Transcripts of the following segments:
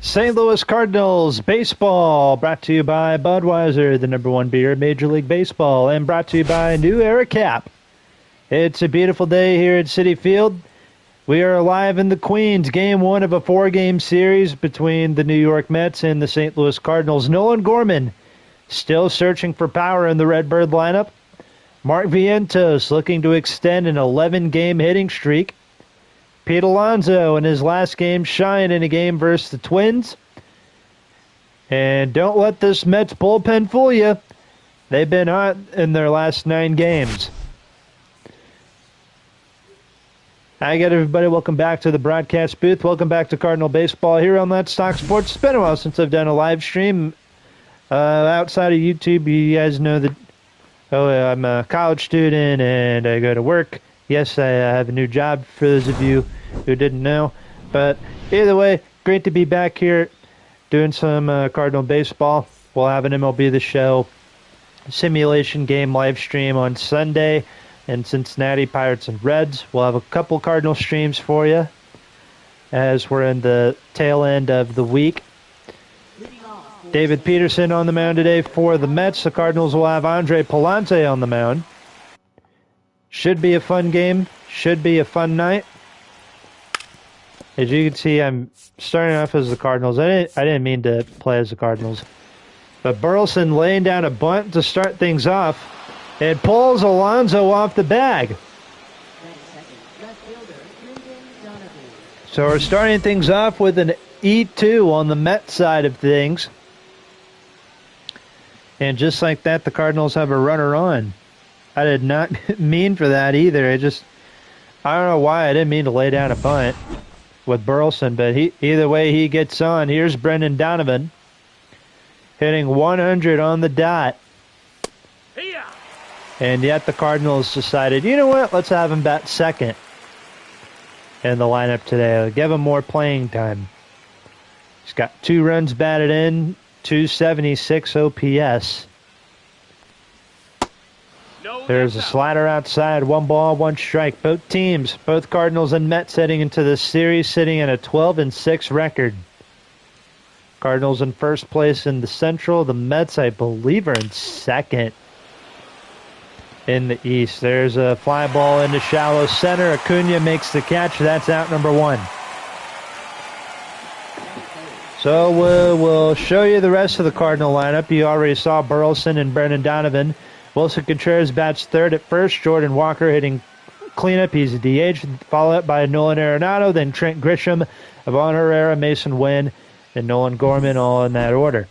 St. Louis Cardinals baseball, brought to you by Budweiser, the #1 beer in Major League Baseball, and brought to you by New Era Cap. It's a beautiful day here at Citi Field. We are live in the Queens, game one of a 4-game series between the New York Mets and the St. Louis Cardinals. Nolan Gorman still searching for power in the Redbird lineup. Mark Vientos looking to extend an 11-game hitting streak. Pete Alonso in his last game shine in a game versus the Twins. And don't let this Mets bullpen fool you. They've been hot in their last 9 games. Hi again, everybody. Welcome back to the broadcast booth. Welcome back to Cardinal Baseball here on Let's Talk Sports. It's been a while since I've done a live stream. Outside of YouTube, you guys know that I'm a college student and I go to work. Yes, I have a new job for those of you who didn't know. But either way, great to be back here doing some Cardinal baseball. We'll have an MLB The Show simulation game live stream on Sunday in Cincinnati, Pirates and Reds. We'll have a couple Cardinal streams for you as we're in the tail end of the week. David Peterson on the mound today for the Mets. The Cardinals will have Andre Palante on the mound. Should be a fun game. Should be a fun night. As you can see, I'm starting off as the Cardinals. I didn't mean to play as the Cardinals. But Burleson laying down a bunt to start things off. It pulls Alonso off the bag. So we're starting things off with an E2 on the Mets side of things. And just like that, the Cardinals have a runner on. I did not mean for that either. I don't know why I didn't mean to lay down a bunt with Burleson, but either way he gets on. Here's Brendan Donovan hitting 100 on the dot. And yet the Cardinals decided, you know what, let's have him bat second in the lineup today. I'll give him more playing time. He's got 2 runs batted in, 276 OPS. There's a slider outside, 1 ball, 1 strike. Both teams, both Cardinals and Mets heading into this series, sitting at a 12-6 record. Cardinals in first place in the Central. The Mets, I believe, are in second in the East. There's a fly ball into shallow center. Acuna makes the catch. That's out number 1. So we'll show you the rest of the Cardinal lineup. You already saw Burleson and Brendan Donovan. Wilson Contreras bats third at first. Jordan Walker hitting cleanup. He's a DH. Followed up by Nolan Arenado, then Trent Grisham, Ivan Herrera, Mason Wynn, and Nolan Gorman, all in that order.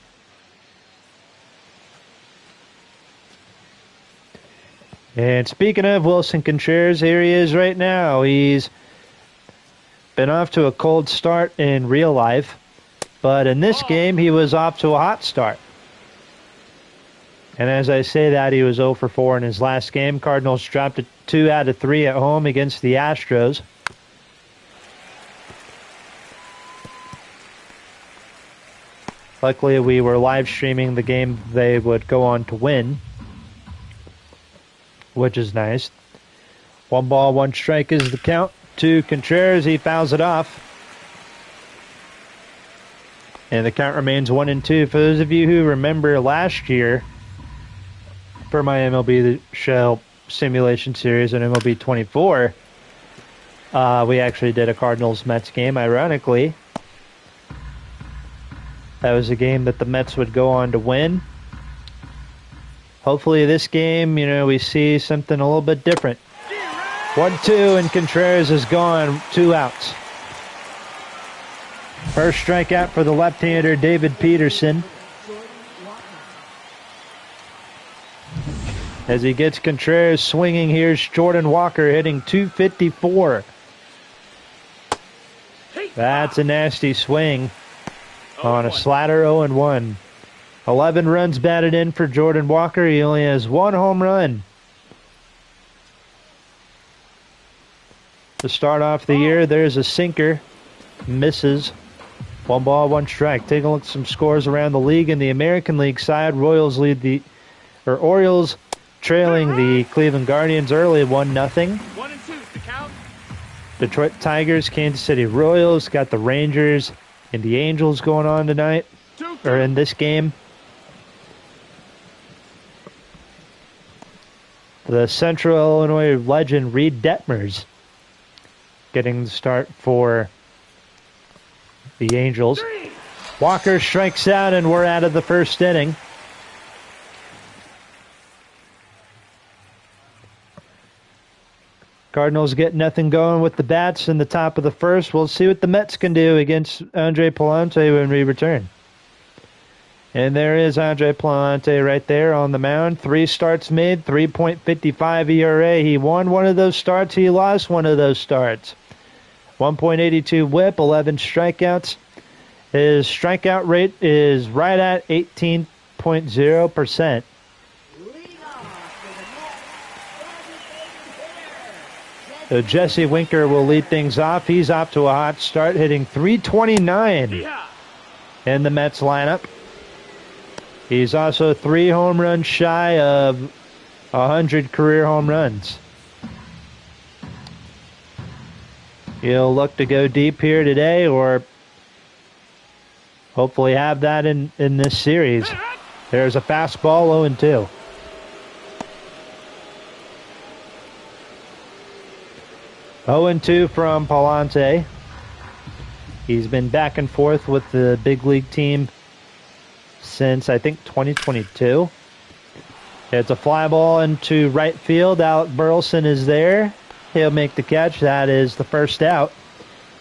And speaking of Wilson Contreras, here he is right now. He's been off to a cold start in real life, but in this game he was off to a hot start. And as I say that, he was 0 for 4 in his last game. Cardinals dropped it 2 out of 3 at home against the Astros. Luckily, we were live streaming the game they would go on to win, which is nice. 1 ball, 1 strike is the count to Contreras. He fouls it off. And the count remains 1-2. For those of you who remember last year, for my MLB The Show simulation series on MLB 24, we actually did a Cardinals-Mets game, ironically. That was a game that the Mets would go on to win. Hopefully this game, we see something a little bit different. 1-2, and Contreras is gone. 2 outs. First strikeout for the left-hander, David Peterson. As he gets Contreras swinging, here's Jordan Walker hitting 254. That's a nasty swing on a slider. 0-1. 11 runs batted in for Jordan Walker. He only has 1 home run to start off the year. There's a sinker. Misses. 1 ball, 1 strike. Taking a look at some scores around the league. In the American League side, Orioles trailing the Cleveland Guardians early 1-0. 1-2 to count. Detroit Tigers, Kansas City Royals, got the Rangers and the Angels going on tonight, or in this game. The Central Illinois legend Reed Detmers getting the start for the Angels. Walker strikes out, and we're out of the first inning. Cardinals get nothing going with the bats in the top of the first. We'll see what the Mets can do against Andre Palante when we return. And there is Andre Palante right there on the mound. 3 starts made, 3.55 ERA. He won one of those starts. He lost one of those starts. 1.82 whip, 11 strikeouts. His strikeout rate is right at 18.0%. So Jesse Winker will lead things off. He's off to a hot start, hitting .329 in the Mets lineup. He's also 3 home runs shy of 100 career home runs. He'll look to go deep here today, or hopefully have that in this series. There's a fastball, 0-2. Oh and 2 from Palante. He's been back and forth with the big league team since, I think, 2022. It's a fly ball into right field. Alec Burleson is there. He'll make the catch. That is the first out.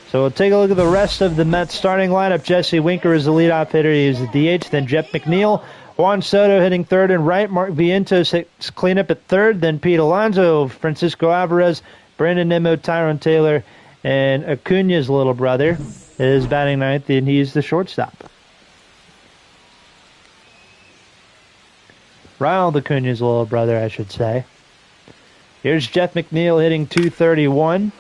So we'll take a look at the rest of the Mets starting lineup. Jesse Winker is the leadoff hitter. He's the DH. Then Jeff McNeil. Juan Soto hitting third and right. Mark Vientos hits cleanup at third. Then Pete Alonso, Francisco Alvarez, Brandon Nimmo, Tyrone Taylor, and Acuna's little brother is batting ninth, and he's the shortstop. Ronald Acuna's little brother, I should say. Here's Jeff McNeil hitting .231.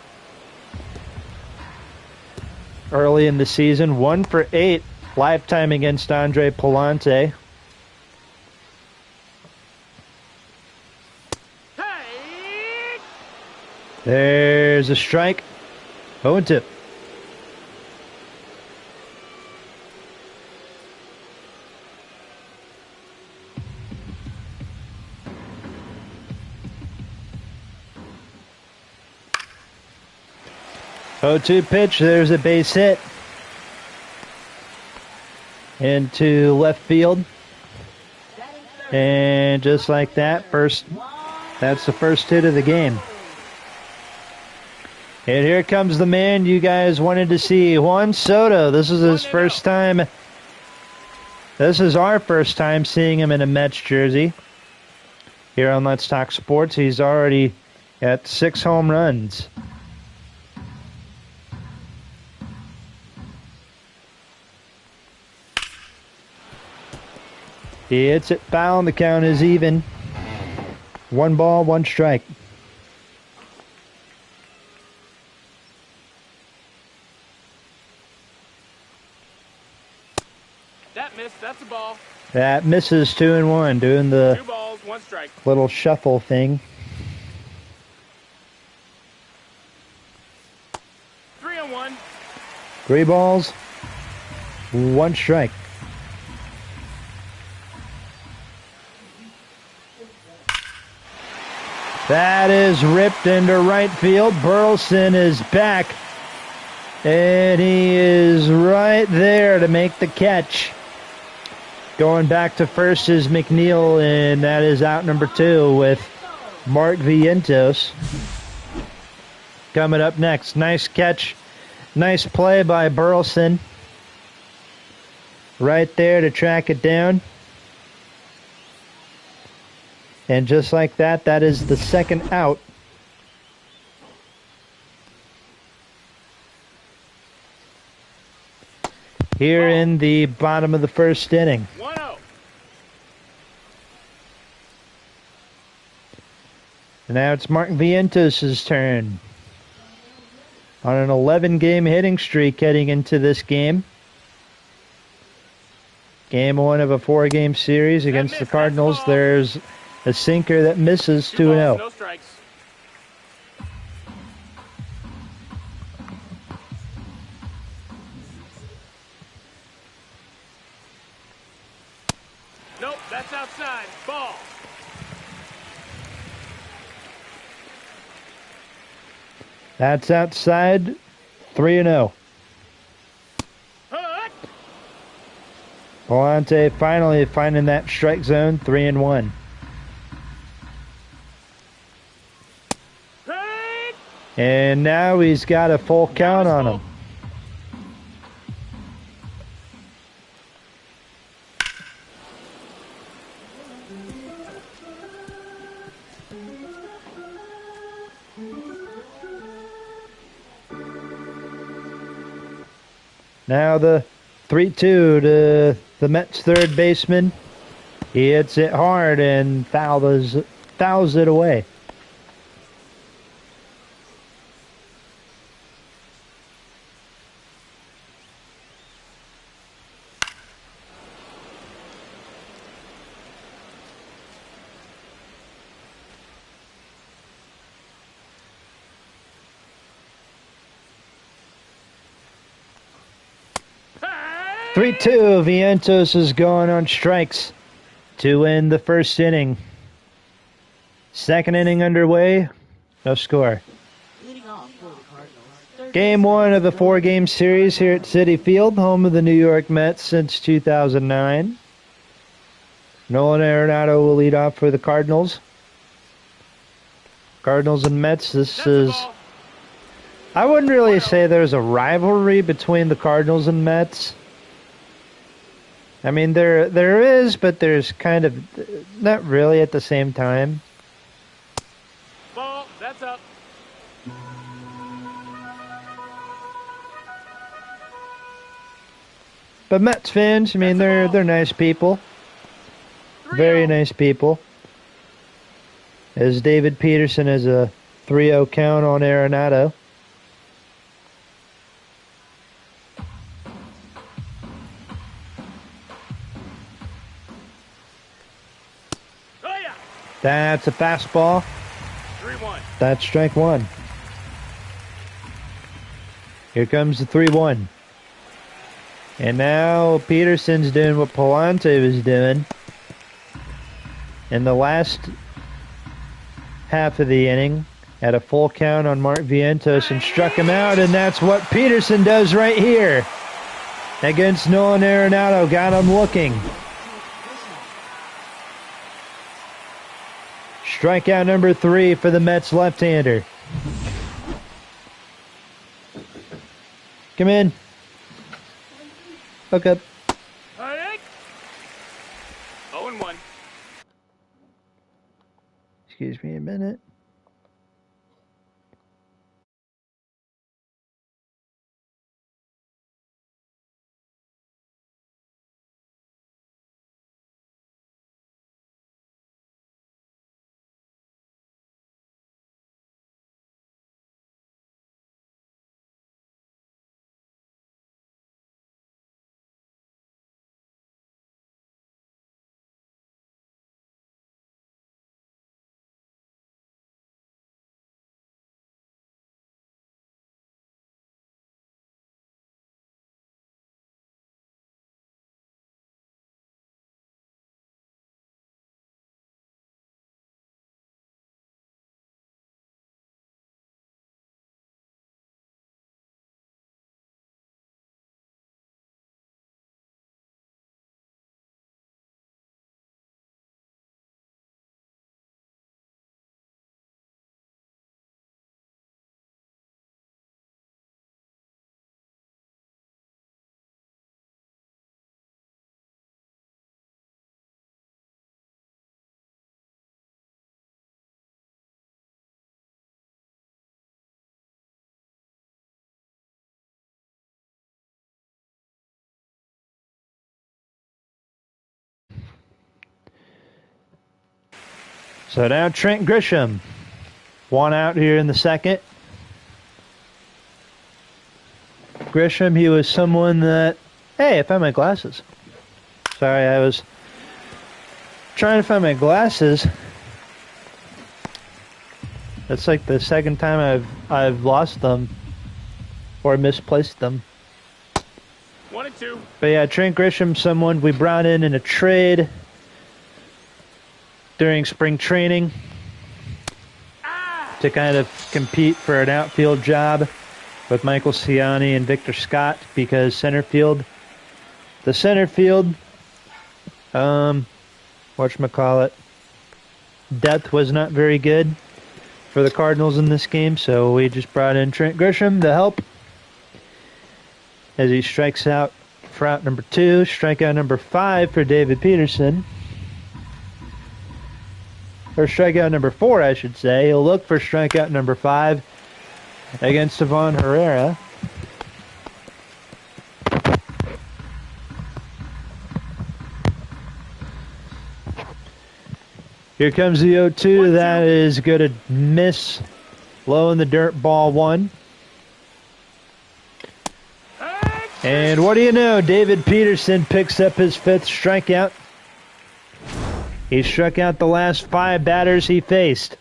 Early in the season, 1 for 8 lifetime against Andre Palante. There's a strike. 0-2. Pitch. There's a base hit into left field. And just like that, that's the first hit of the game. And here comes the man you guys wanted to see, Juan Soto. This is his first time. This is our first time seeing him in a Mets jersey here on Let's Talk Sports. He's already at 6 home runs. He hits it foul, and the count is even. 1 ball, 1 strike. That missed. That's a ball. That misses 2-1, doing the 2 balls, 1 strike. Little shuffle thing. 3-1. 3 balls, 1 strike. That is ripped into right field. Burleson is back, and he is right there to make the catch. Going back to first is McNeil, and that is out number 2 with Mark Vientos. Coming up next, nice catch, nice play by Burleson. Right there to track it down. And just like that, that is the second out. Here in the bottom of the first inning. 1-0. And now it's Mark Vientos' turn. On an 11-game hitting streak heading into this game. Game 1 of a 4-game series against the Cardinals. There's a sinker that misses 2-0. No strikes. That's outside. Ball. That's outside. 3-0. Hut. Palante finally finding that strike zone. 3-1. Hut. And now he's got a full count on him. Now the 3-2 to the Mets third baseman. He hits it hard and fouls it away. Hey. 3-2. Vientos is going on strikes to end the first inning. Second inning underway. No score. Game 1 of the 4-game series here at Citi Field, home of the New York Mets since 2009. Nolan Arenado will lead off for the Cardinals. Cardinals and Mets, this is... I wouldn't really say there's a rivalry between the Cardinals and Mets. I mean, there is, but there's kind of not really at the same time. Ball. That's up. But Mets fans, I mean, they're nice people. Very nice people. As David Peterson has a 3-0 count on Arenado. Oh yeah. That's a fastball. 3-1. That's strike one. Here comes the 3-1. And now Peterson's doing what Palante was doing in the last half of the inning. Had a full count on Mark Vientos and struck him out, and that's what Peterson does right here against Nolan Arenado. Got him looking. Strikeout number 3 for the Mets left-hander. Come in. Hook up. 0-1. Excuse me a minute. So now Trent Grisham. 1 out here in the second. Grisham, he was someone that... Hey, I found my glasses. Sorry, I was trying to find my glasses. That's like the second time I've lost them or misplaced them. 1-2. But yeah, Trent Grisham, someone we brought in a trade during spring training to kind of compete for an outfield job with Michael Ciani and Victor Scott, because the center field, whatchamacallit, depth was not very good for the Cardinals in this game, so we just brought in Trent Grisham to help as he strikes out for out number 2, strikeout number 5 for David Peterson. Or strikeout number 4, I should say. He'll look for strikeout number 5 against Ivan Herrera. Here comes the 0-2. That is going to miss. Low in the dirt, ball 1. And what do you know? David Peterson picks up his 5th strikeout. He struck out the last 5 batters he faced.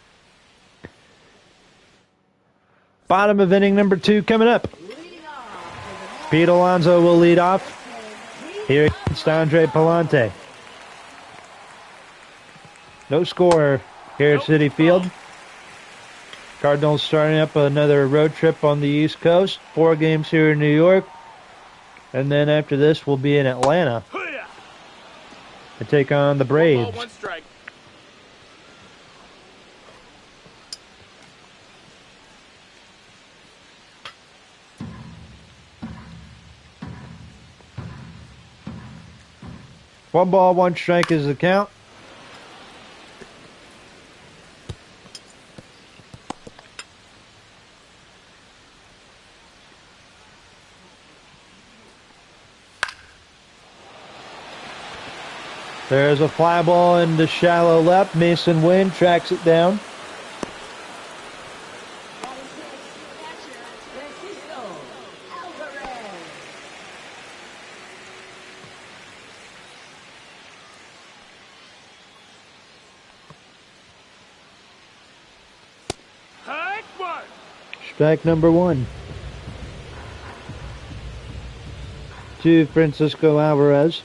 Bottom of inning number 2 coming up. Pete Alonso will lead off here against Andre Palante. No score here at Citi Field. Cardinals starting up another road trip on the East Coast. 4 games here in New York. And then after this, we'll be in Atlanta to take on the Braves. 1 strike. One ball, 1 strike is the count. There's a fly ball into shallow left. Mason Wynn tracks it down. Strike number 1 to Francisco Alvarez.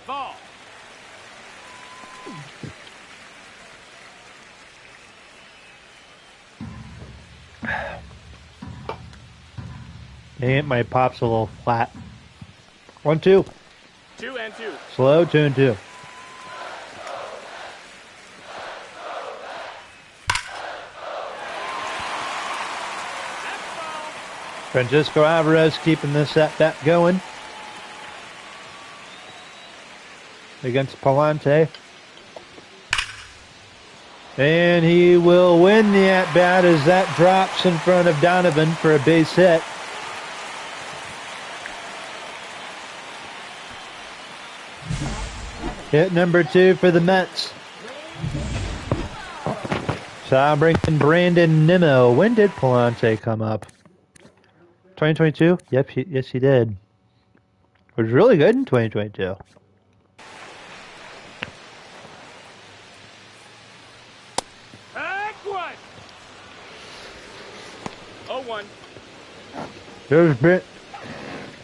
Ball. Dang it, my pop's a little flat. 1-2. 2-2. Slow, 2-2. Francisco Alvarez keeping this at bat going against Palante. And he will win the at-bat as that drops in front of Donovan for a base hit. Hit number 2 for the Mets. So I'll bring in Brandon Nimmo. When did Palante come up? 2022? Yep, yes he did. It was really good in 2022. Take 1. 0-1.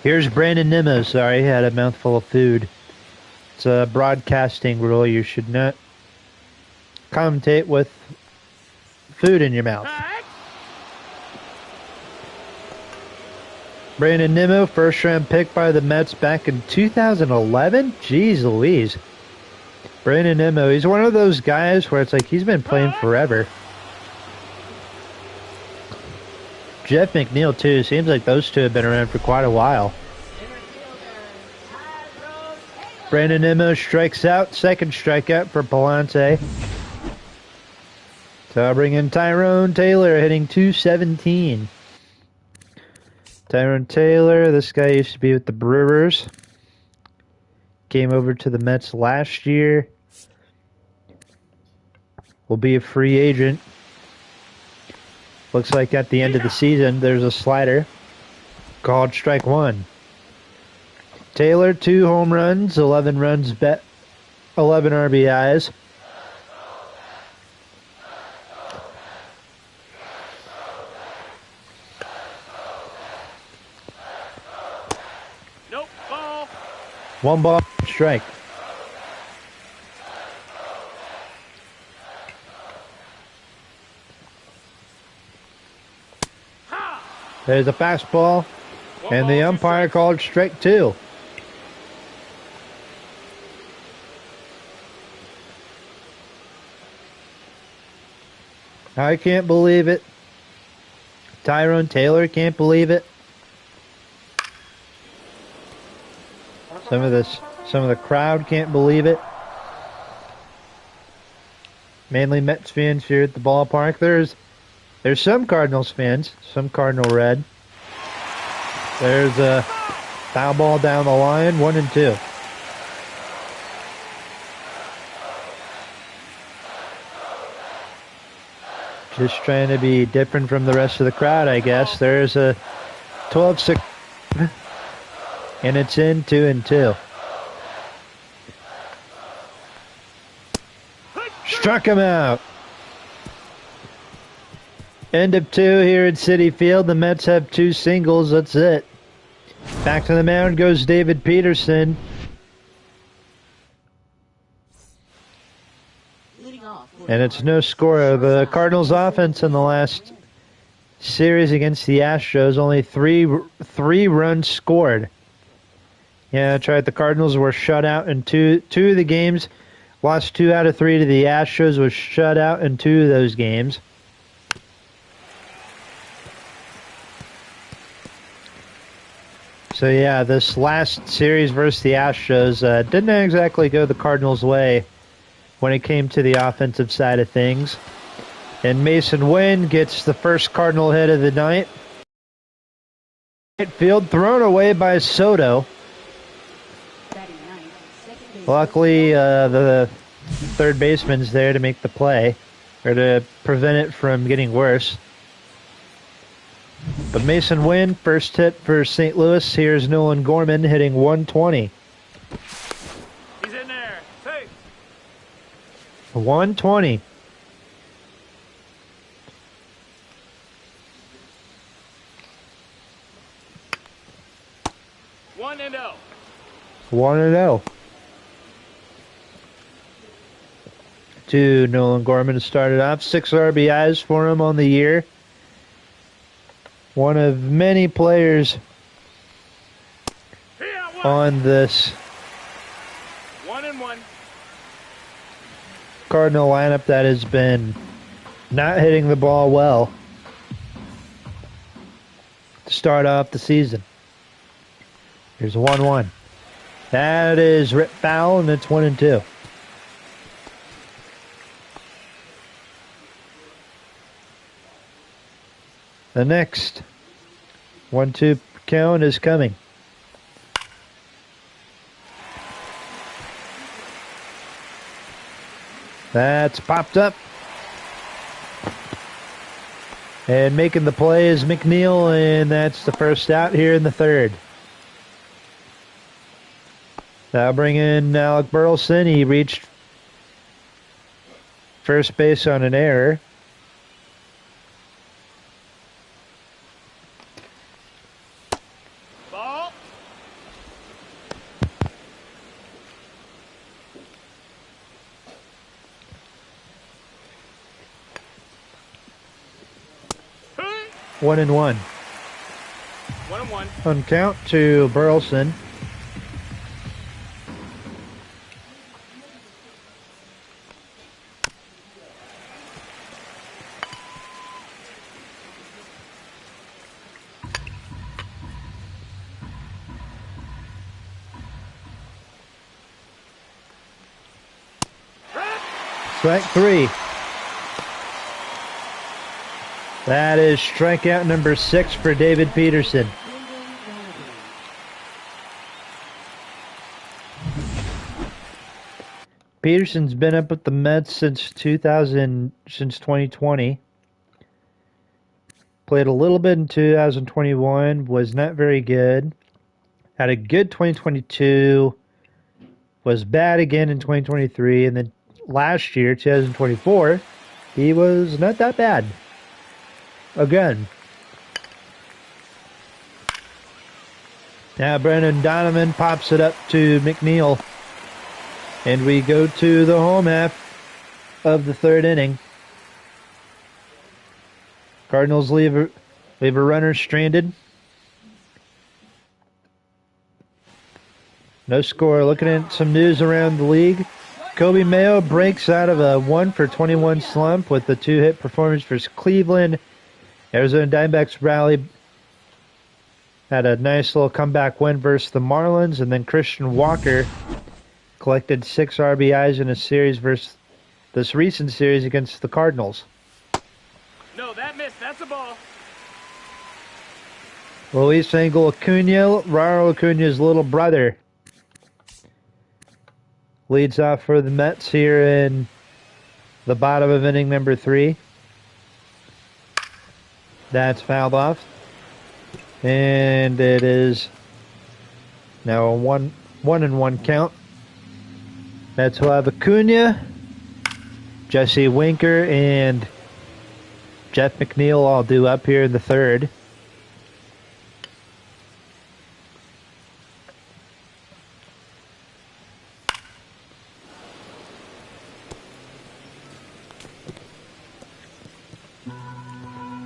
Here's Brandon Nimmo. Sorry, he had a mouthful of food. It's a broadcasting rule. You should not commentate with food in your mouth. Brandon Nimmo, first round pick by the Mets back in 2011. Jeez Louise. Brandon Nimmo, he's one of those guys where it's like he's been playing forever. Jeff McNeil, too. Seems like those two have been around for quite a while. Brandon Nimmo strikes out. Second strikeout for Palante. So I'll bring in Tyrone Taylor, hitting .217. Tyrone Taylor, this guy used to be with the Brewers. Came over to the Mets last year. Will be a free agent. Looks like at the end of the season, there's a slider called strike 1. Taylor, 2 home runs, 11 runs, 11 RBIs. 1 ball, strike. There's a fastball, and the umpire called strike 2. I can't believe it. Tyrone Taylor can't believe it. Some of the crowd can't believe it. Mainly Mets fans here at the ballpark. There's some Cardinals fans, some Cardinal red. There's a foul ball down the line, 1-2. Just trying to be different from the rest of the crowd, I guess. There's a 12-6, and it's in 2-2. Struck him out. End of 2 here at Citi Field. The Mets have 2 singles. That's it. Back to the mound goes David Peterson. And it's no score. The Cardinals' offense in the last series against the Astros, only three runs scored. Yeah, that's right. The Cardinals were shut out in two of the games. Lost 2 out of 3 to the Astros. Was shut out in 2 of those games. So yeah, this last series versus the Astros didn't exactly go the Cardinals' way when it came to the offensive side of things. And Mason Wynn gets the first Cardinal hit of the night. Right field thrown away by Soto. Luckily, the third baseman's there to make the play, or to prevent it from getting worse. But Mason Wynn, first hit for St. Louis. Here's Nolan Gorman hitting 120. He's in there. Safe. 120. One and 0. 1-0. To Nolan Gorman started off. 6 RBIs for him on the year. One of many players on this 1-1. Cardinal lineup that has been not hitting the ball well to start off the season. Here's 1-1. That is rip foul, and it's 1-2. The next 1-2 count is coming. That's popped up. And making the play is McNeil, and that's the first out here in the third. Now bring in Alec Burleson. He reached first base on an error. Ball. Hey. 1-1. 1-1. On count to Burleson. Strike 3. That is strikeout number 6 for David Peterson. Peterson's been up with the Mets since 2020. Played a little bit in 2021. Was not very good. Had a good 2022. Was bad again in 2023, and then last year, 2024, he was not that bad. Again. Now Brendan Donovan pops it up to McNeil. And we go to the home half of the third inning. Cardinals leave a runner stranded. No score. Looking at some news around the league. Kobe Mayo breaks out of a 1-for-21 slump with a 2-hit performance versus Cleveland. Arizona Diamondbacks rally had a nice little comeback win versus the Marlins. And then Christian Walker collected 6 RBIs in a series versus this recent series against the Cardinals. No, that missed. That's a ball. Luis Angel Acuna, Ronald Acuna's little brother, leads off for the Mets here in the bottom of inning number 3. That's fouled off. And it is now a 1-1 count. Mets will have Acuna, Jesse Winker, and Jeff McNeil all due up here in the third.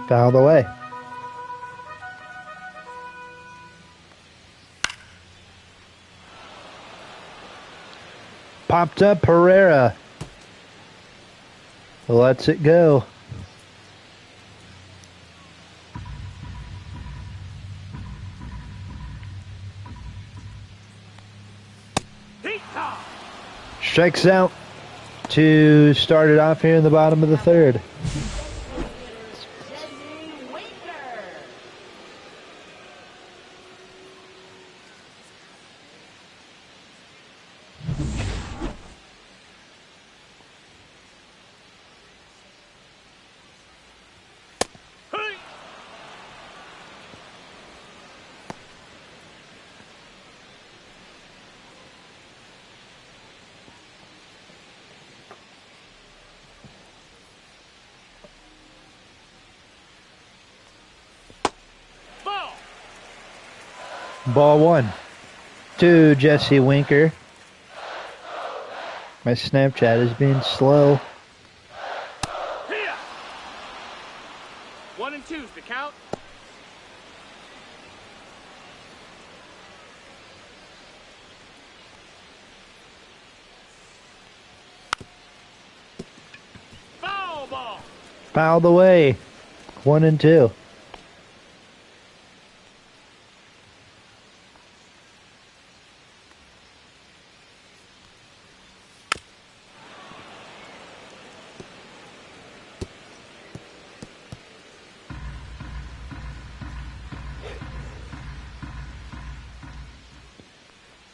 Fouled away. Popped up Herrera. Lets it go. Strikes out to start it off here in the bottom of the third. Ball 1 to Jesse Winker. My Snapchat is being slow. 1 and 2's the count. Foul ball. Fouled away. 1 and 2.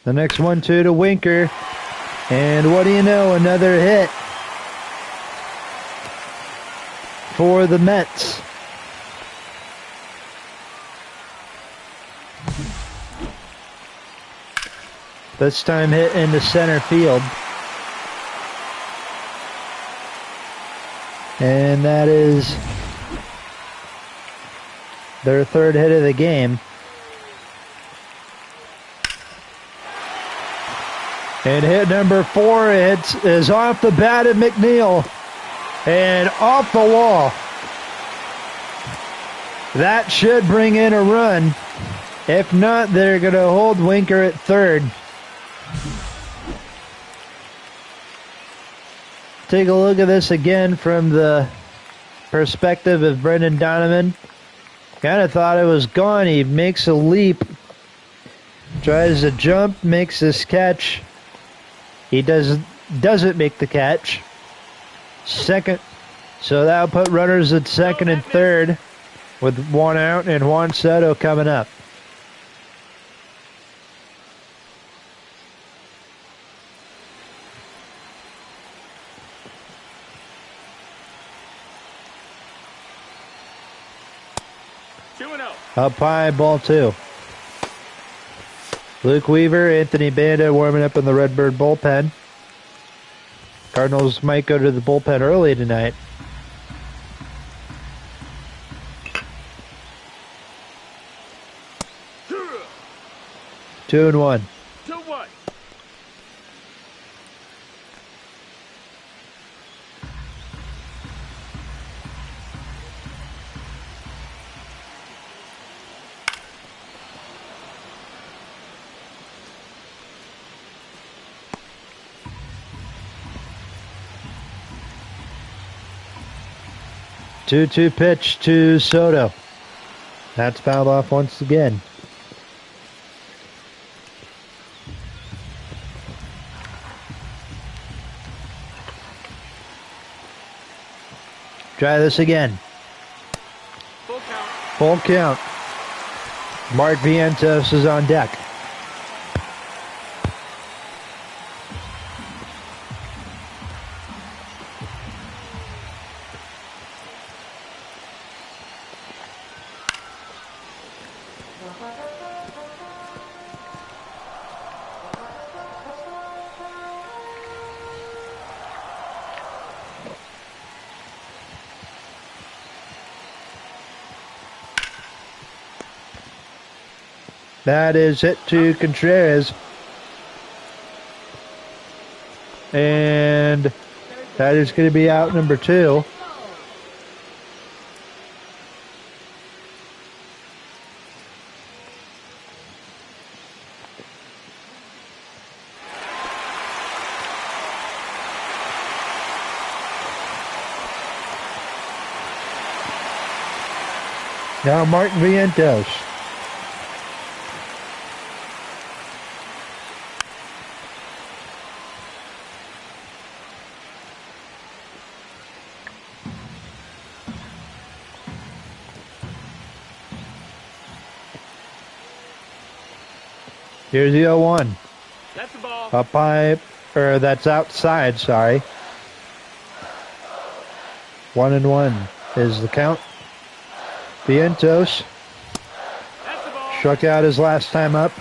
The next 1-2 to Winker. And what do you know? Another hit for the Mets. This time hit into center field. And that is their third hit of the game. And hit number 4 is off the bat of McNeil and off the wall. That should bring in a run. If not, they're going to hold Winker at third. Take a look at this again from the perspective of Brendan Donovan. Kind of thought it was gone. He makes a leap, tries to jump, makes this catch. He doesn't make the catch. Second, so that'll put runners at second and third with 1 out and Juan Soto coming up. Up high, ball 2. Luke Weaver, Anthony Banda warming up in the Redbird bullpen. Cardinals might go to the bullpen early tonight. 2-1. 2-1. Two pitch to Soto. That's fouled off once again. Try this again. Full count. Full count. Mark Vientos is on deck. That is hit to Contreras. And that is going to be out number 2. Now Martin Vientos. Here's the 0-1. That's the ball. Up high, or that's outside, sorry. 1-1 is the count. Vientos That's the ball. struck out his last time up.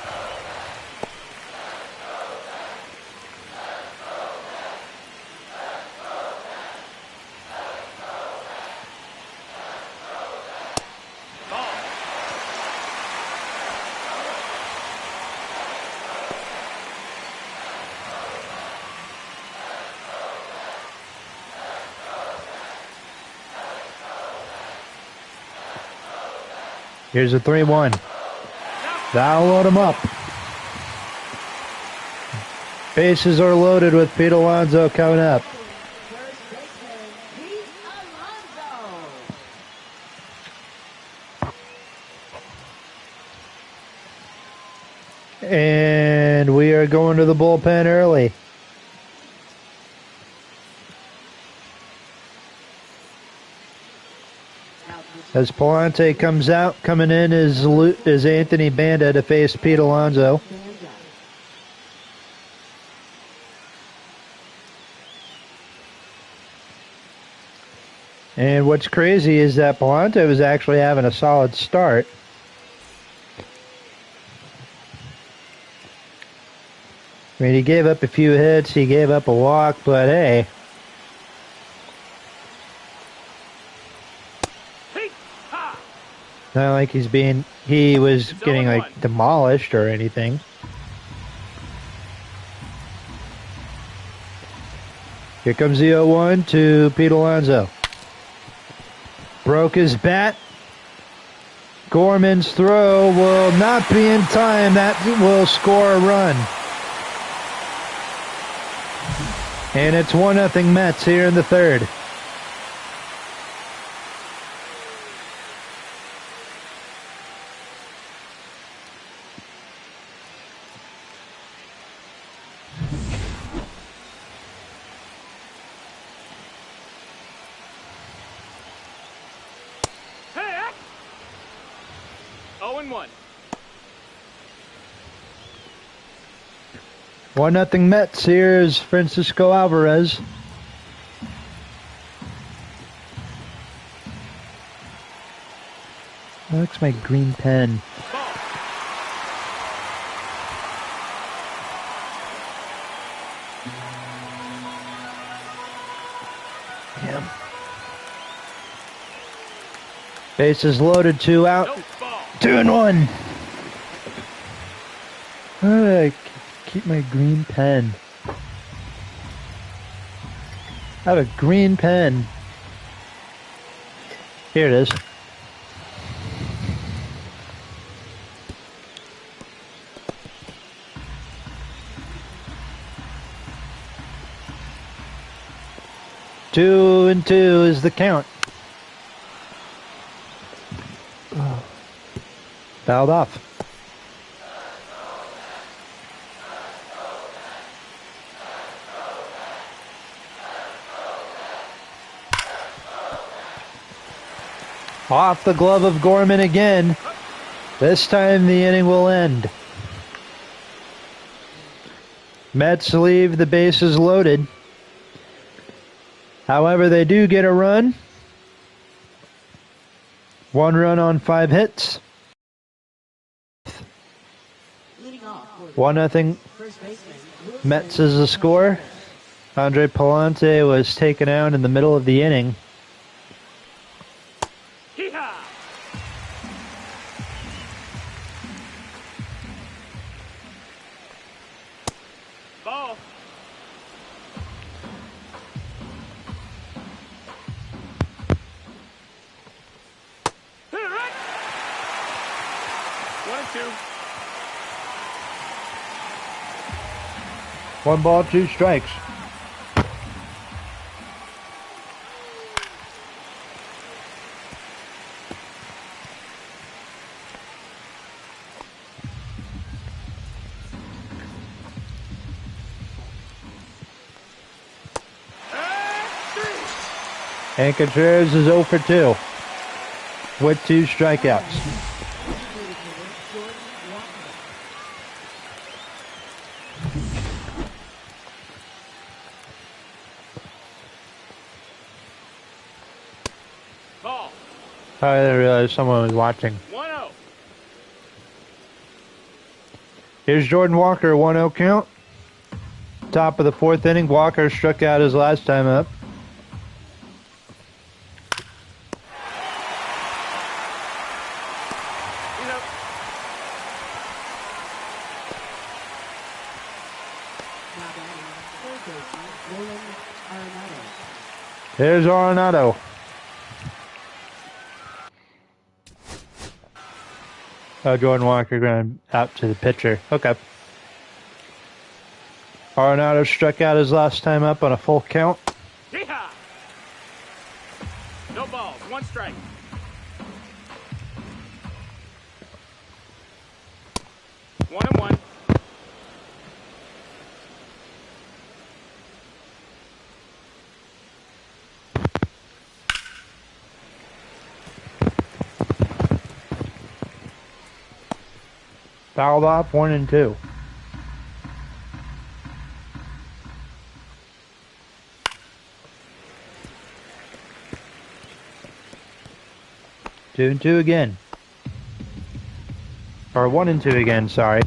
Here's a 3-1. That'll load him up. Bases are loaded with Pete Alonso coming up. First baseman, Pete Alonso. And we are going to the bullpen early. As Palante comes out, coming in is Anthony Banda to face Pete Alonso. And what's crazy is that Palante was actually having a solid start. I mean, he gave up a few hits, he gave up a walk, but hey. Not like he was getting like demolished or anything. Here comes the 0-1 to Pete Alonso. Broke his bat. Gorman's throw will not be in time. That will score a run. And it's 1-0 Mets here in the third. Hey! 0-1. 1-0 Mets. Here's Francisco Alvarez. That's my green pen. Yeah. Bases loaded, 2 out. 2-1. I keep my green pen. I have a green pen. Here it is. Two and two is the count. Fouled off. Off the glove of Gorman again. This time the inning will end. Mets leave the bases loaded. However, they do get a run. 1 run on 5 hits. 1-0. Mets is the score. Andre Palante was taken out in the middle of the inning. Hee-haw! Ball. Hit it right. 1 and 2. 1 ball, 2 strikes. And Contreras is 0 for 2 with 2 strikeouts. Ball. I didn't realize someone was watching. 1-0. Here's Jordan Walker, 1-0 count. Top of the 4th inning. Walker struck out his last time up. He's up. Here's Arenado. Oh, Jordan Walker going out to the pitcher. Okay. Arenado struck out his last time up on a full count. Hee-haw! No balls. 1 strike. One and 1. Fouled off, 1 and 2. Two and 2 again. Or 1 and 2 again, sorry.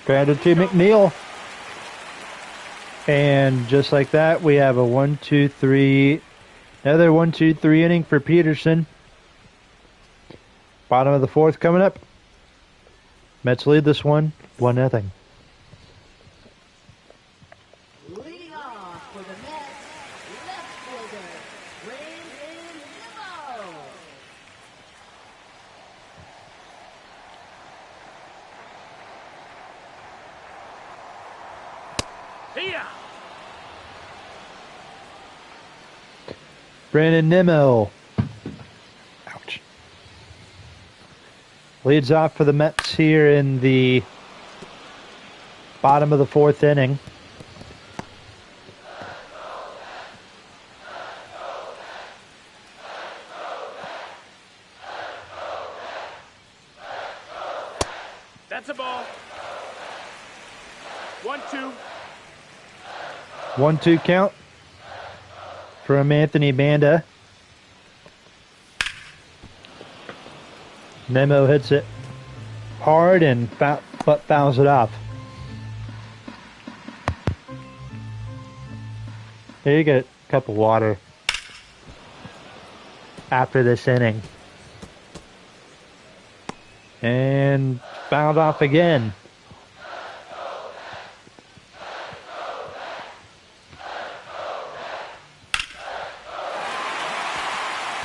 Grounded to McNeil. And just like that, we have a 1-2-3. Another 1-2-3 inning for Peterson. Bottom of the 4th coming up. Mets lead this one 1-0. Leading off for the Mets, left fielder, Brandon Nimmo. Hee-haw! Brandon Nimmo. Ouch. Leads off for the Mets here in the bottom of the 4th inning. That's a ball. 1-2. 1-2 count from Anthony Banda. Nemo hits it hard and but fouls it off. There you get a cup of water. after this inning. And fouled off again.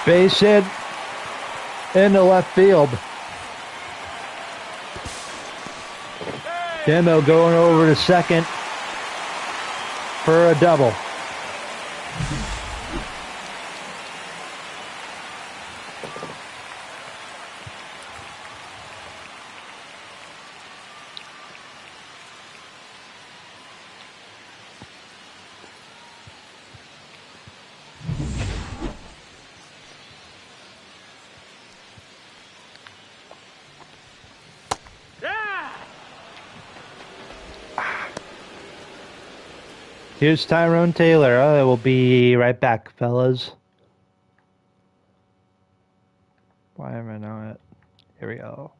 Base hit into left field. Demo going over to second for a double. Here's Tyrone Taylor. I will be right back, fellas. Why am I not? Here we go.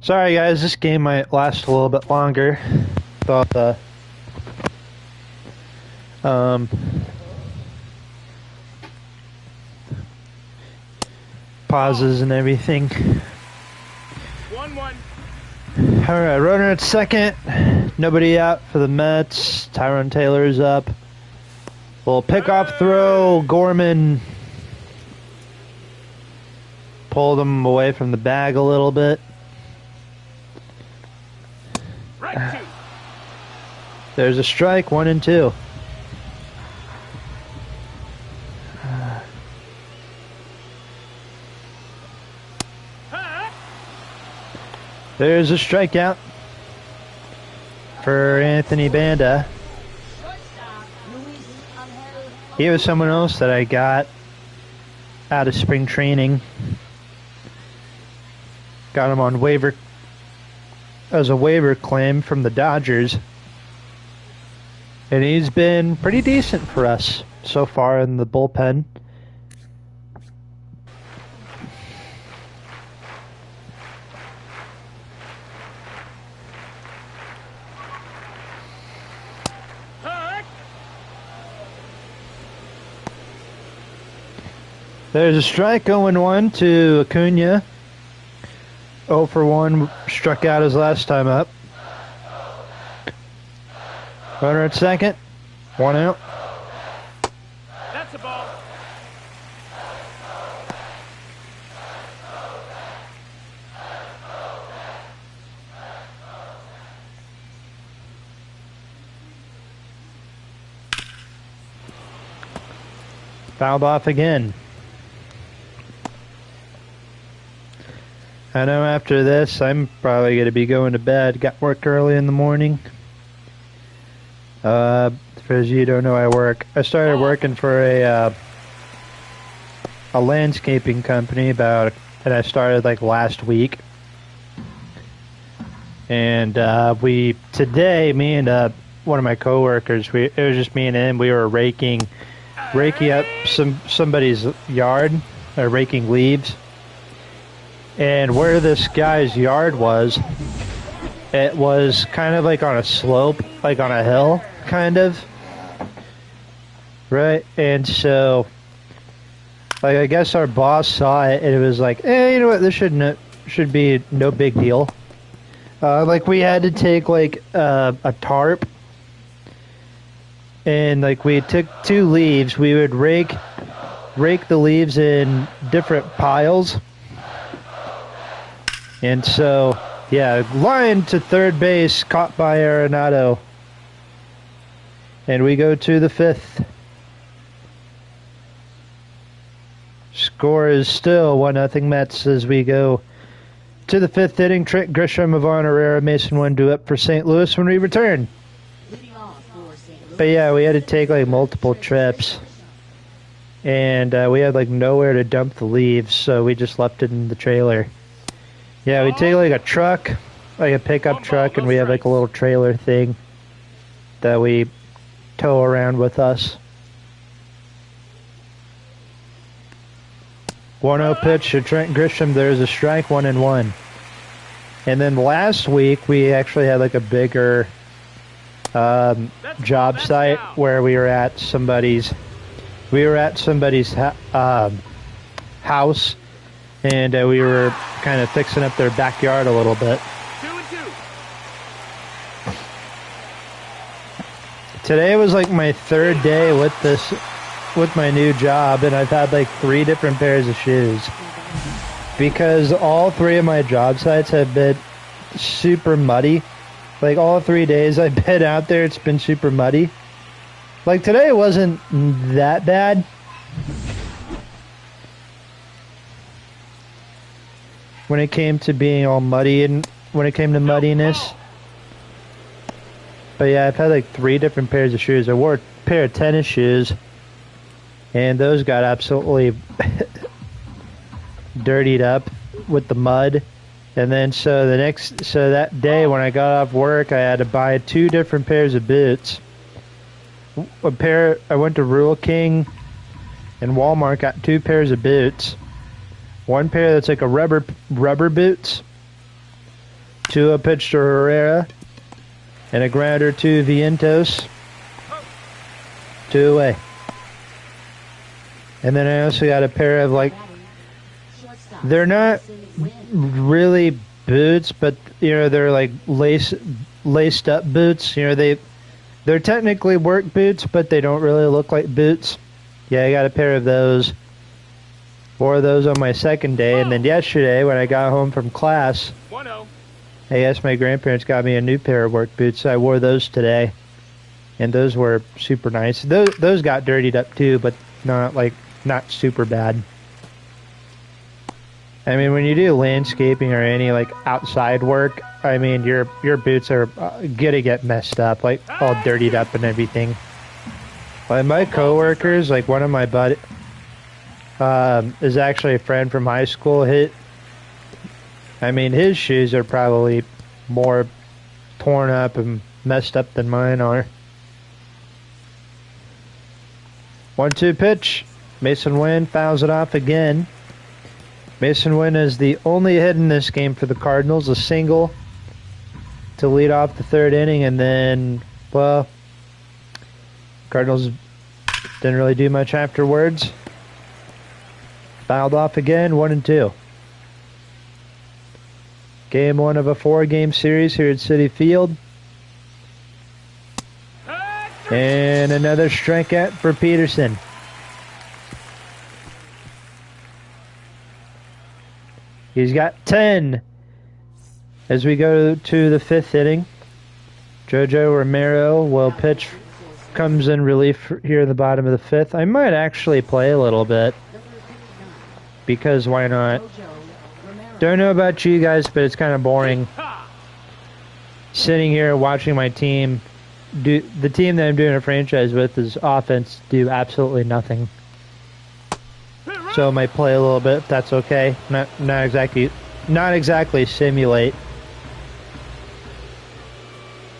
Sorry guys, this game might last a little bit longer. Thought the pauses and everything. 1-1. Alright, runner at second. Nobody out for the Mets. Tyrone Taylor's up. Little pickoff throw. Gorman pulled him away from the bag a little bit. Right 2. There's a strike, 1-2. There's a strikeout for Anthony Banda. He was someone else that I got out of spring training. Got him on waiver as a waiver claim from the Dodgers. And he's been pretty decent for us so far in the bullpen. There's a strike, 0-1 to Acuna. 0 for 1, struck out his last time up. Runner at second. 1 out. That's a ball. Fouled off again. I know after this, I'm probably going to be going to bed. Got work early in the morning. For those of you who don't know, I started working for a landscaping company and I started like last week. And today, me and one of my coworkers, it was just me and him. We were raking up somebody's yard, or raking leaves. And where this guy's yard was, it was kind of like on a slope, like on a hill, kind of. Right? And so, like, I guess our boss saw it, and it was like, you know what, this should be no big deal. Like, we had to take, like, a tarp, and, like, we took 2 leaves. We would rake the leaves in different piles. And so, yeah, line to third base, caught by Arenado. And we go to the 5th. Score is still 1-0 Mets as we go to the 5th inning. Trent Grisham, Ivan Herrera, Mason Wynn do up for St. Louis when we return. But yeah, we had to take like multiple trips. And we had like nowhere to dump the leaves, so we just left it in the trailer. Yeah, we take like a truck, like a pickup truck, and we have like a little trailer thing that we tow around with us. 1-0 pitch to Trent Grisham. There's a strike, 1-1. And then last week we actually had like a bigger job site where we were at somebody's house. And we were kind of fixing up their backyard a little bit. 2-2. Today was like my 3rd day with my new job, and I've had like 3 different pairs of shoes. Because all 3 of my job sites have been super muddy. Like all 3 days I've been out there, it's been super muddy. Like today it wasn't that bad. When it came to being all muddy and when it came to muddiness. But yeah, I've had like 3 different pairs of shoes. I wore a pair of tennis shoes, and those got absolutely dirtied up with the mud. And then so that day when I got off work, I had to buy 2 different pairs of boots. I went to Rural King and Walmart, got 2 pairs of boots. 1 pair that's like a rubber boots. 2 a pitch to Herrera. And a grounder to Vientos. 2 away. And then I also got a pair of like, they're not really boots, but you know, they're like laced up boots. You know, they're technically work boots, but they don't really look like boots. Yeah, I got a pair of those. Wore those on my 2nd day, and then yesterday when I got home from class, 1-0. I guess my grandparents got me a new pair of work boots, so I wore those today, and those were super nice. Those got dirtied up too, but not super bad. I mean, when you do landscaping or any like outside work, I mean your boots are gonna get messed up, like all dirtied up and everything. Like my coworkers, like one of my buddies. Is actually a friend from high school. His shoes are probably more torn up and messed up than mine are. 1-2 pitch. Mason Wynn fouls it off again. Mason Wynn is the only hit in this game for the Cardinals, a single to lead off the 3rd inning, and then, well, Cardinals didn't really do much afterwards. Fouled off again, 1-2. Game 1 of a 4-game series here at Citi Field. And another strikeout for Peterson. He's got 10 as we go to the 5th inning. Jojo Romero will pitch, comes in relief here in the bottom of the 5th. I might actually play a little bit because why not? Don't know about you guys, but it's kind of boring sitting here watching my team do the team that I'm doing a franchise with is offense do absolutely nothing. So I might play a little bit if that's okay. Not exactly simulate.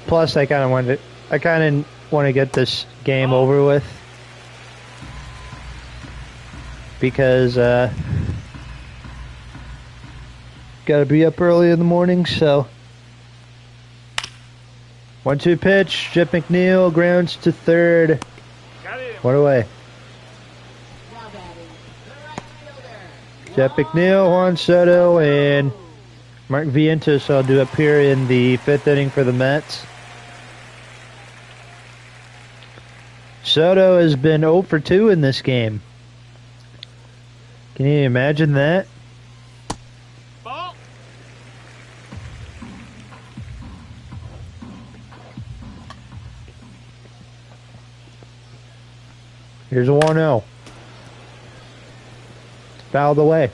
Plus I kinda want to get this game over with. Because gotta be up early in the morning, so 1-2 pitch, Jeff McNeil grounds to third. One away. Jeff McNeil, Juan Soto, and Mark Vientos will do up here in the 5th inning for the Mets. Soto has been 0 for 2 in this game. Can you imagine that? Here's a 1-0. It's fouled away.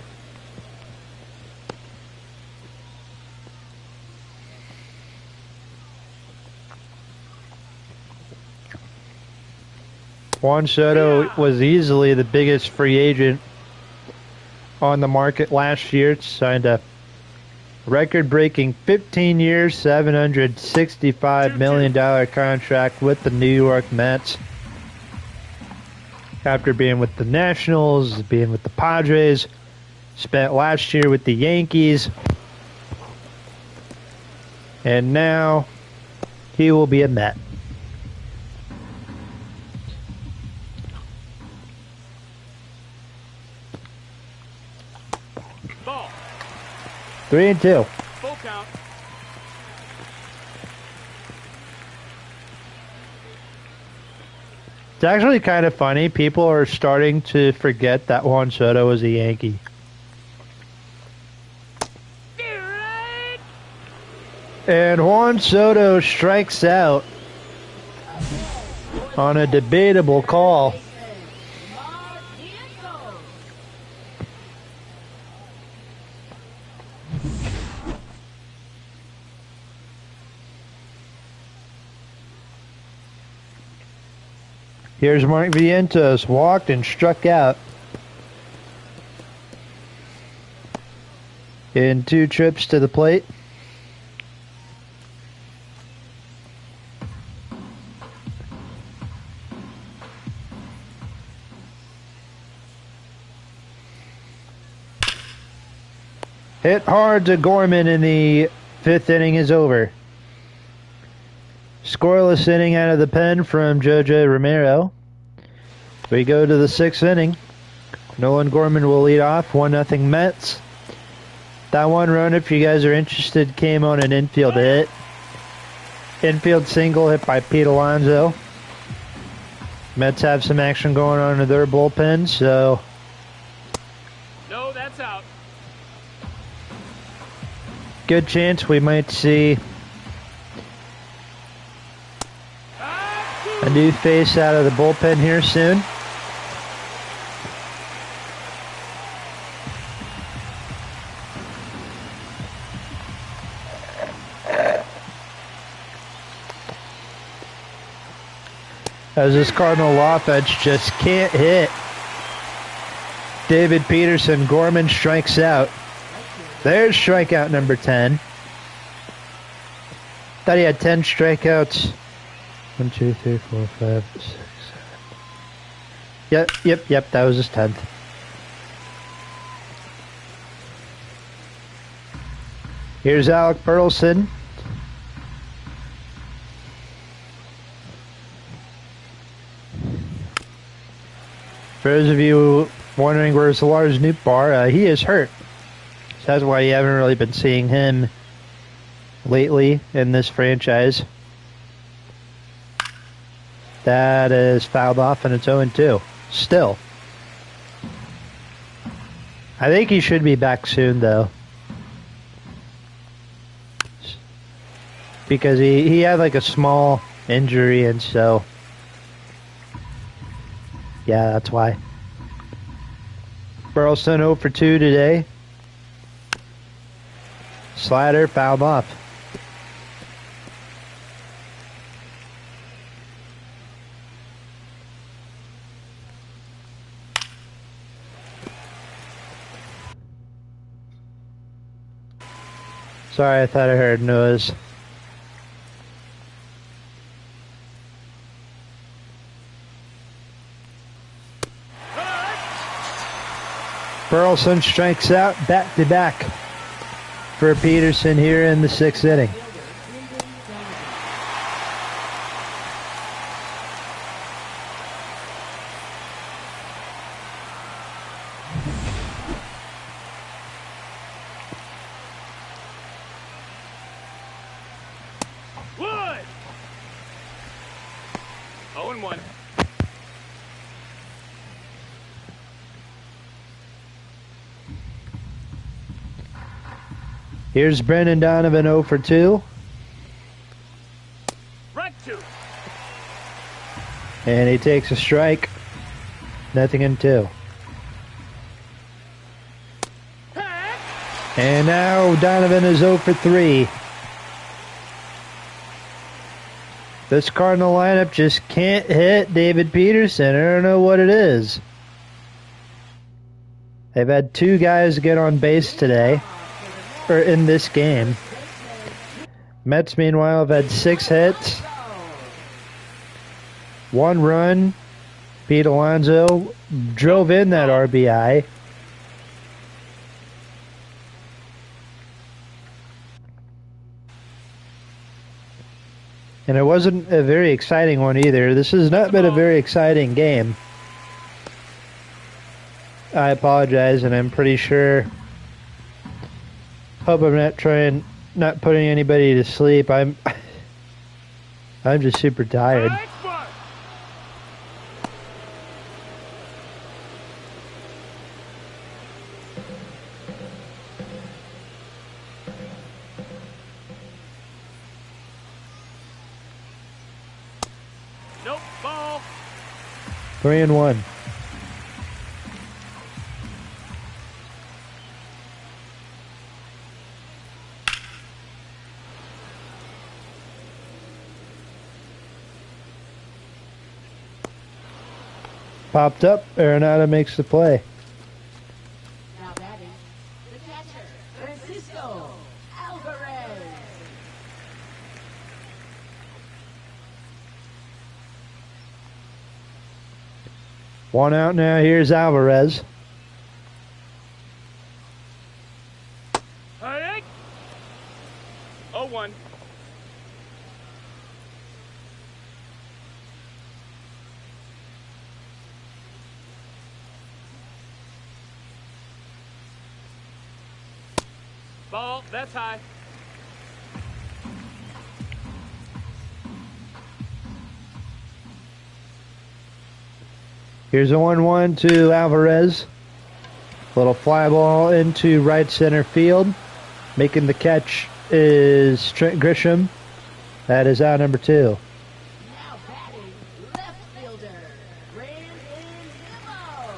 Juan Soto was easily the biggest free agent on the market last year. Signed a record-breaking 15 years, $765 million contract with the New York Mets. After being with the Nationals, being with the Padres, spent last year with the Yankees, and now he will be a Met. Ball. 3-2. Full count. It's actually kind of funny. People are starting to forget that Juan Soto was a Yankee. And Juan Soto strikes out on a debatable call. Here's Mark Vientos, walked and struck out in 2 trips to the plate. Hit hard to Gorman in the 5th inning is over. Scoreless inning out of the pen from Jojo Romero. We go to the 6th inning. Nolan Gorman will lead off. 1-0 Mets. That one run, if you guys are interested, came on an infield hit. Infield single hit by Pete Alonso. Mets have some action going on in their bullpen, so... No, that's out. Good chance we might see a new face out of the bullpen here soon. As this Cardinal offense just can't hit. David Peterson, Gorman strikes out. There's strikeout number 10. Thought he had 10 strikeouts. 1, 2, 3, 4, 5, 6, 7. Yep, that was his 10th. Here's Alec Burleson. For those of you wondering where's Lars Nootbaar, he is hurt. So that's why you haven't really been seeing him lately in this franchise. That is fouled off, and it's 0-2. Still. I think he should be back soon, though. Because he had like a small injury, and so... Yeah, that's why. Burleson 0 for 2 today. Slider fouled off. Sorry, I thought I heard noise. Burleson strikes out back-to-back for Peterson here in the 6th inning. Wood! 0-1. Here's Brendan Donovan 0 for 2. Right 2. And he takes a strike. Nothing in 2. And now Donovan is 0 for 3. This Cardinal lineup just can't hit David Peterson. I don't know what it is. They've had 2 guys get on base today, or in this game. Mets, meanwhile, have had 6 hits. 1 run. Pete Alonso drove in that RBI. And it wasn't a very exciting one either. This has not been a very exciting game. I apologize, and I'm pretty sure... Hope I'm not putting anybody to sleep. I'm just super tired. Nope, ball. 3-1. Popped up. Arenado makes the play. Now batting, the catcher, Francisco Alvarez. One out now. Here's Alvarez. Hey! 0-1. Ball, that's high. Here's a 1-1 to Alvarez. Little fly ball into right center field. Making the catch is Trent Grisham. That is out number 2. Now batting, left fielder, Brandon Nimmo.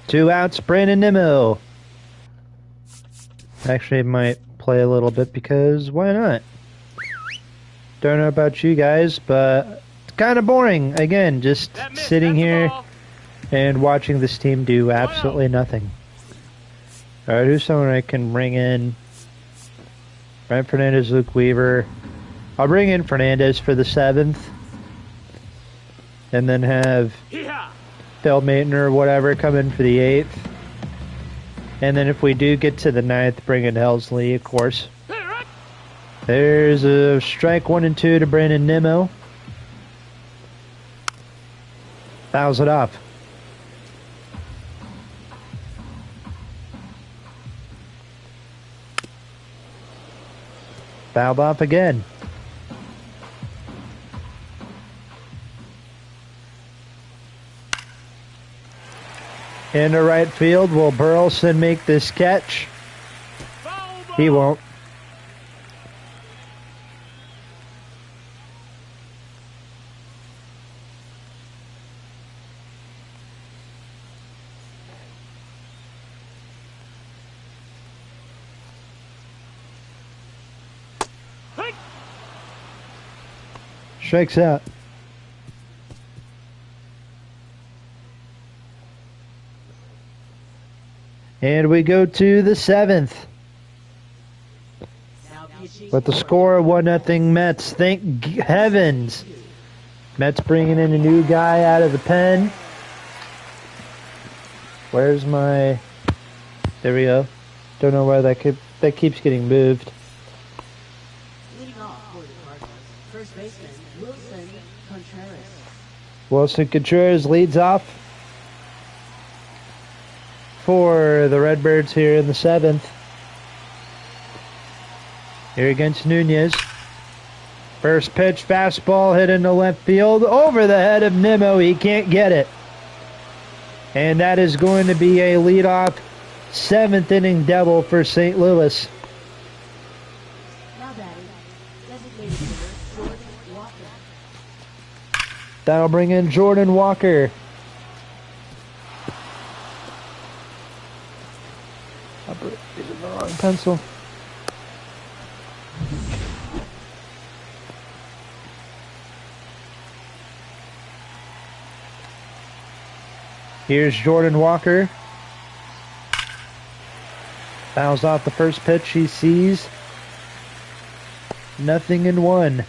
2 outs, Brandon Nimmo. Actually, might play a little bit because why not? Don't know about you guys, but it's kind of boring. Again, just sitting here and watching this team do absolutely nothing. Alright, who's someone I can bring in? Ryan Fernandez, Luke Weaver. I'll bring in Fernandez for the 7th. And then have Phil Maton or whatever come in for the 8th. And then if we do get to the 9th, bring in Helsley, of course. There's a strike 1 and 2 to Brandon Nimmo. Fouls it off. Fouled off again. Into right field. Will Burleson make this catch? Foul ball. He won't. Hey. Strikes out. And we go to the 7th. Now pitching With the for score of 1-0 Mets. Thank heavens. Mets bringing in a new guy out of the pen. Where's my... There we go. Don't know why that keeps getting moved. leading off for the Cardinals. First baseman Wilson Contreras. Wilson Contreras leads off for the Redbirds here in the 7th. Here against Nunez. First pitch, fastball hit into left field. Over the head of Nimmo. He can't get it. And that is going to be a leadoff 7th inning double for St. Louis. Now batting, designated hitter Jordan Walker. That'll bring in Jordan Walker. Using the wrong pencil. Here's Jordan Walker. Fouls off the first pitch he sees. 0-1.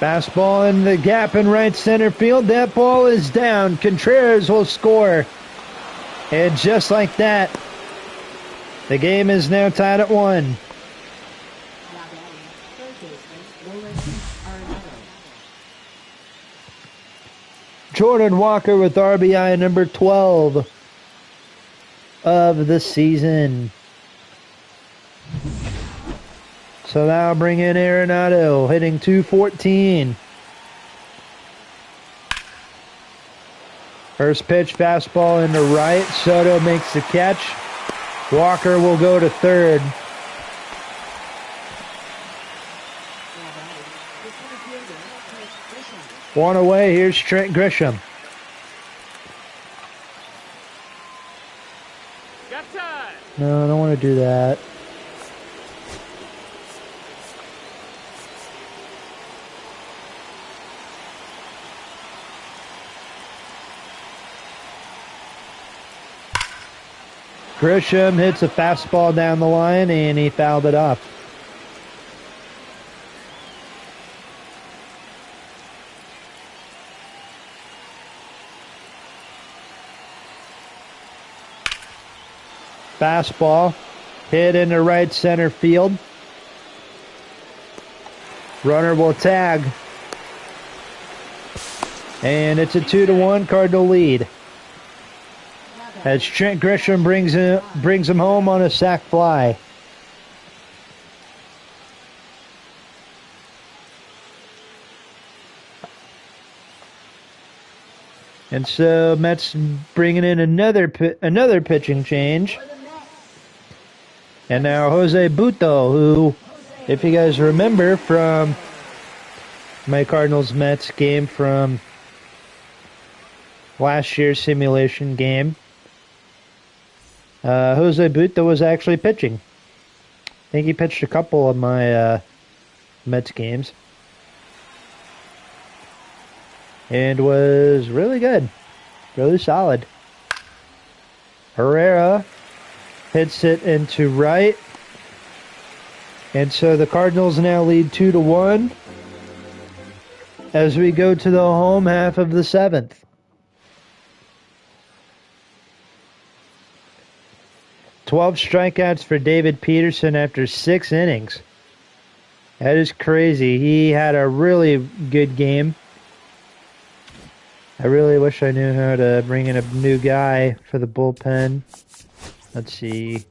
Fastball in the gap in right center field. That ball is down. Contreras will score. And just like that, the game is now tied at 1. Now batting, third baseman Roland Arenado. Jordan Walker with RBI number 12 of the season. So that'll bring in Arenado, hitting .214. First pitch, fastball into right. Soto makes the catch. Walker will go to third. Now batting, the center fielder Trent Grisham. One away, here's Trent Grisham. Got time. No, I don't want to do that. Grisham hits a fastball down the line and he fouled it off. Fastball hit into right center field. Runner will tag. And it's a 2-1 Cardinal lead. As Trent Grisham brings him home on a sac fly. And so Mets bringing in another pitching change. And now Jose Buto, who, if you guys remember from my Cardinals-Mets game from last year's simulation game, Jose Buto was actually pitching. I think he pitched a couple of my Mets games. And was really good. Really solid. Herrera hits it into right. And so the Cardinals now lead 2-1 as we go to the home half of the 7th. "12 strikeouts for David Peterson after 6 innings. That is crazy. He had a really good game. I really wish I knew how to bring in a new guy for the bullpen. Let's see.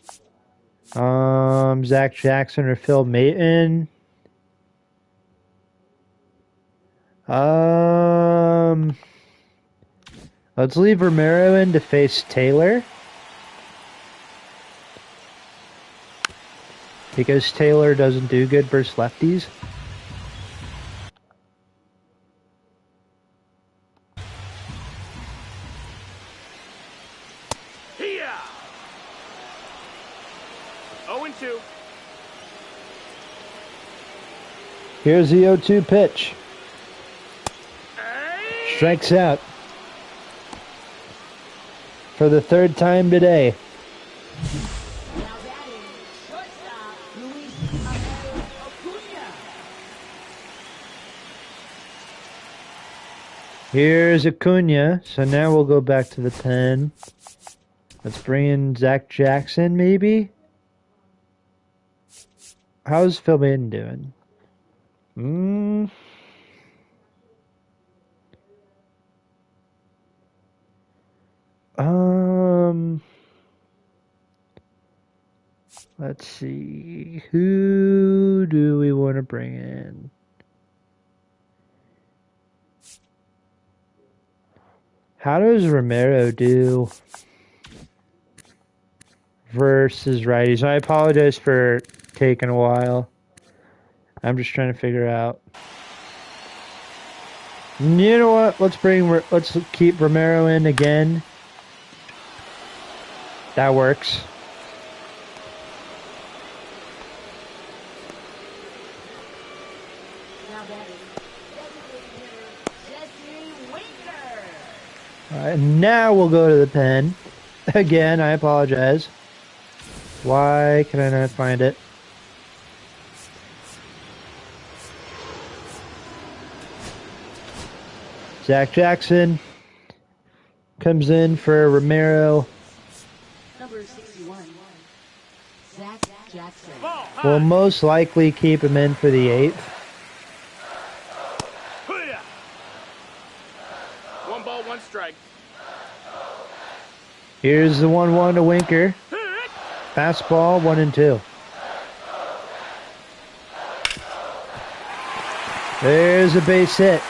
Zach Jackson or Phil Maton. Let's leave Romero in to face Taylor. Because Taylor doesn't do good versus lefties. Here. 0-2. Here's the 0-2 pitch. Strikes out. For the third time today. Now batting, shortstop, Luis Acuna. Here's Acuna. So now we'll go back to the pen. Let's bring in Zach Jackson, maybe? How's Phil Maton doing? Let's see. Who do we want to bring in? How does Romero do versus righties? I apologize for taking a while. I'm just trying to figure out. You know what? Let's keep Romero in again. That works. Now batting, designated hitter, Jesse Winker. Alright, now we'll go to the pen. Again, I apologize. Why can I not find it? Zach Jackson comes in for Romero. Number 61, Zach Jackson. Ball high. We'll most likely keep him in for the 8th. Here. 1 ball, 1 strike. Here's the 1-1 to Winker. Hit. Fastball, 1-2. There's a base hit.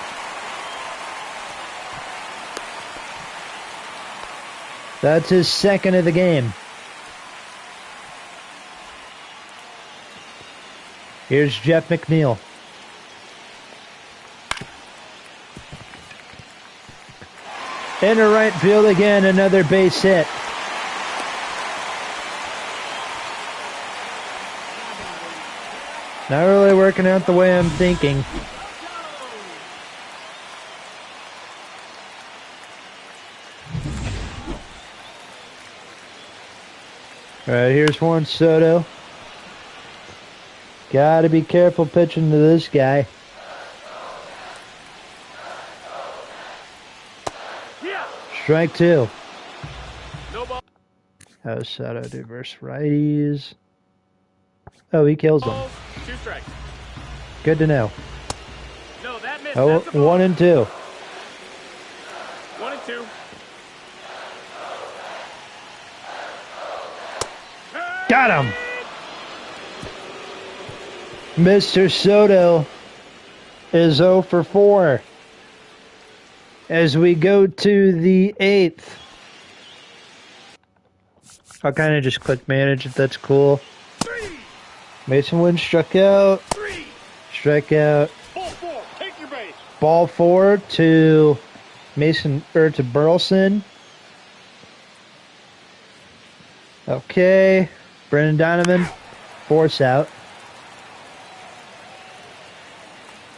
That's his second of the game. Here's Jeff McNeil. Into right field again, another base hit. Not really working out the way I'm thinking. Alright, here's Juan Soto. Gotta be careful pitching to this guy. Yeah. Strike 2. No ball. How's Soto do versus righties? Oh, he kills them. Balls, 2 strikes. Good to know. No, that missed. Oh, That's a ball. 1-2. 1-2. Got him! Mr. Soto is 0 for 4. As we go to the 8th. I'll kind of just click manage if that's cool. 3. Mason Wynn struck out. 3. Strike out. Ball 4. Take your base. Ball 4 to to Burleson. Okay. Brendan Donovan. Force out.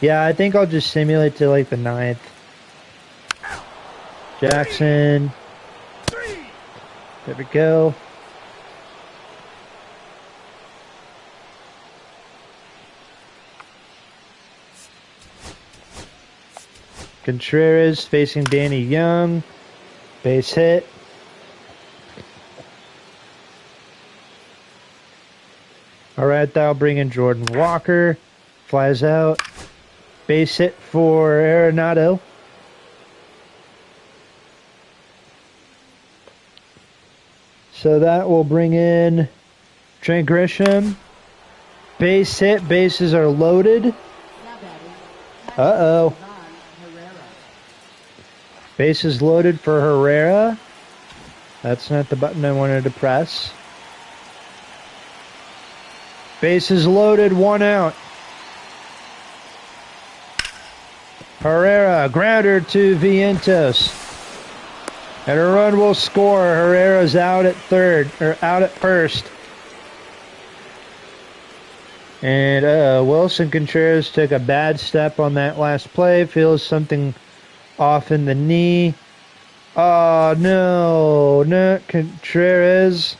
Yeah, I think I'll just simulate to like the 9th. Jackson. 3. There we go. Contreras facing Danny Young. Base hit. Alright, that'll bring in Jordan Walker. Flies out. Base hit for Arenado. So that will bring in Trent Grisham. Base hit. Bases are loaded. Now batting. Uh-oh. Ivan Herrera. Bases loaded for Herrera. That's not the button I wanted to press. Bases loaded, 1 out. Herrera, grounder to Vientos. And a run will score. Herrera's out at third, or out at first. And Wilson Contreras took a bad step on that last play. Feels something off in the knee. Oh, no. Not Contreras.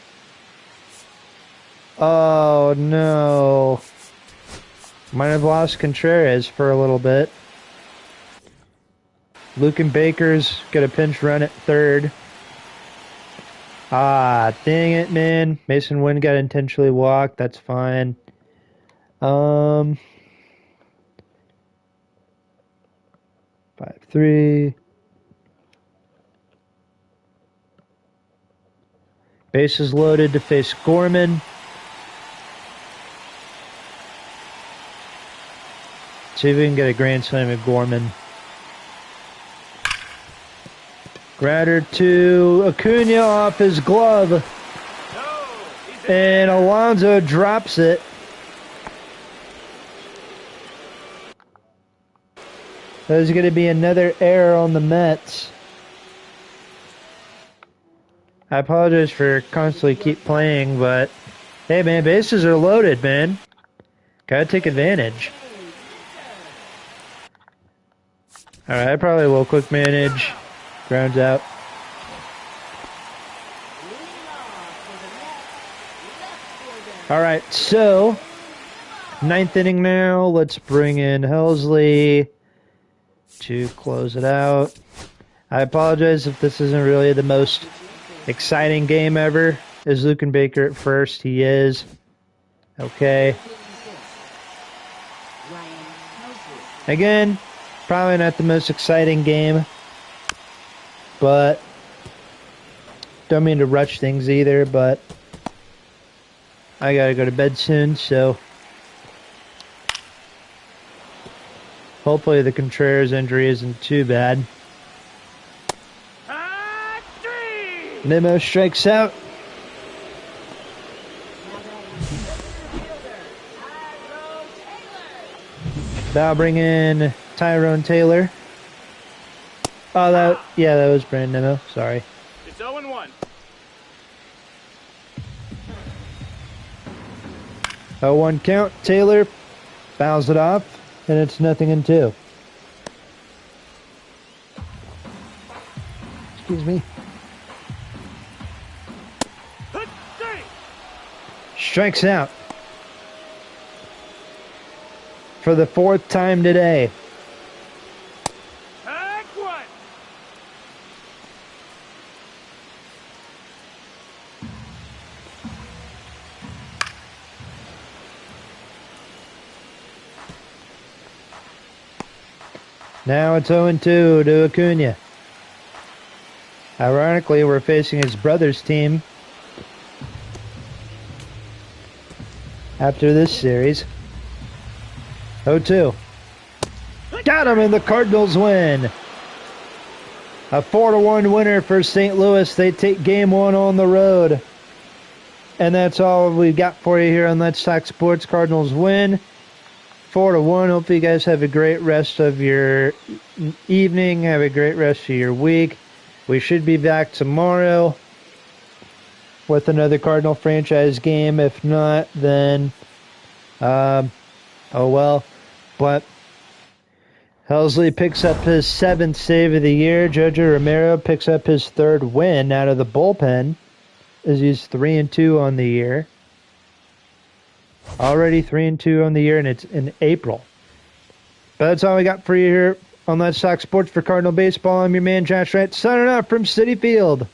Oh, no. Might have lost Contreras for a little bit. Lucan Baker's got a pinch run at third. Ah, dang it, man. Mason Wynn got intentionally walked. That's fine. 5-3. Bases loaded to face Gorman. See if we can get a grand slam at Gorman. Grounder to Acuna off his glove. No, he's in. And Alonso drops it. There's going to be another error on the Mets. I apologize for constantly keep playing, but hey, man, bases are loaded, man. Gotta take advantage. Alright, I probably will quick manage. Grounds out. Alright, so 9th inning now. Let's bring in Helsley to close it out. I apologize if this isn't really the most exciting game ever. Is Lucan Baker at first? He is. Okay. Again, probably not the most exciting game, but don't mean to rush things either, but I gotta go to bed soon, so hopefully the Contreras injury isn't too bad. Nemo strikes out. That'll bring in Tyrone Taylor. Oh, that was Brandon Nemo. Sorry. It's 0-1. 0-1 count. Taylor fouls it off, and it's 0-2. Excuse me. Strikes out for the 4th time today. Tag one. Now it's 0-2 to Acuna. Ironically, we're facing his brother's team after this series. 0-2. Got him, and the Cardinals win. A 4-1 winner for St. Louis. They take game 1 on the road. And that's all we've got for you here on Let's Talk Sports. Cardinals win 4-1. Hope you guys have a great rest of your evening. Have a great rest of your week. We should be back tomorrow with another Cardinal franchise game. If not, then oh well. But Helsley picks up his 7th save of the year. Jojo Romero picks up his 3rd win out of the bullpen, as he's 3-2 on the year. Already 3-2 on the year, and it's in April. But that's all we got for you here on Let's Talk Sports for Cardinal Baseball. I'm your man, Josh Wright, signing out from Citi Field.